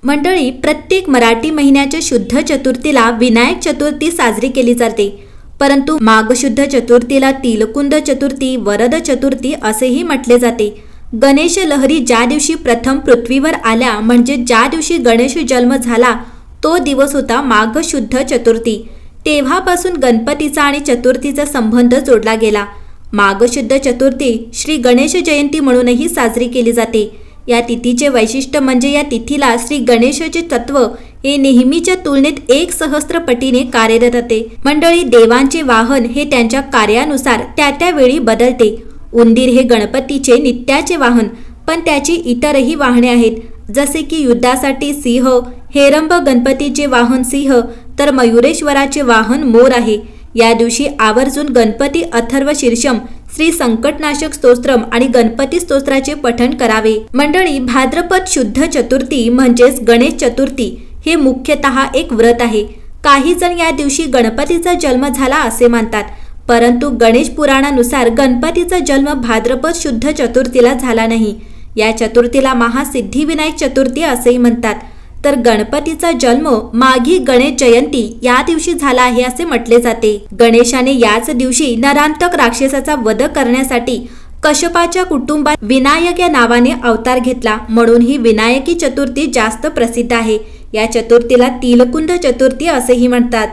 मंडळी, प्रत्येक मराठी महिन्याच्या शुद्ध चतुर्थीला विनायक चतुर्थी साजरी केली जाते। परंतु माघ शुद्ध चतुर्थीला तिलकुंद चतुर्थी, वरद चतुर्थी असेही म्हटले जाते। गणेश लहरी ज्या दिवशी प्रथम पृथ्वीवर आल्या म्हणजे ज्या दिवशी गणेश जन्म झाला तो दिवस होता माघ शुद्ध चतुर्थी। तेव्हापासून गणपतीचा आणि चतुर्थीचा संबंध जोडला गेला। माघ शुद्ध चतुर्थी श्री गणेश जयंती म्हणूनही साजरी केली जाते। या तिथीचे वैशिष्ट्य म्हणजे या तिथीला श्री गणेशाचे तत्व हे नेहमीच्या तुलनेत 1,000 पटीने कार्यरत होते। मंडळी, देवांचे वाहन हे त्यांच्या कार्यानुसार त्या वेळी बदलते। उंदीर हे गणपतीचे नित्याचे वाहन, पण त्याची इतरही वाहने आहेत, जसे की युद्धासाठी सिंह, हेरंब गणपतीचे वाहन सिंह, तर मयुरेश्वराचे वाहन मोर आहे। या दिवशी आवर्जून गणपती अथर्व शीर्षम, श्री संकटनाशक स्तोत्रम आणि गणपती स्तोत्राचे पठण करावे। मंडळी, भाद्रपद शुद्ध चतुर्थी म्हणजेच गणेश चतुर्थी हे मुख्यतः एक व्रत आहे। काही जण या दिवशी गणपतीचा जन्म झाला असे मानतात, परंतु गणेश पुराणानुसार गणपतीचा जन्म भाद्रपद शुद्ध चतुर्थीला झाला नाही। या चतुर्थीला महासिद्धिविनायक चतुर्थी असेही म्हणतात। तर गणपतीचा जन्म माघी गणेश जयंती या दिवशी झाला आहे असे म्हटले जाते। गणेशाने याच दिवशी नरांतक राक्षसाचा वध करण्यासाठी कश्यपाच्या कुटुंबात विनायक या नावाने अवतार घेतला, म्हणून ही विनायकी चतुर्थी जास्त प्रसिद्ध आहे। या चतुर्थीला तिलकुंद चतुर्थी असेही म्हणतात।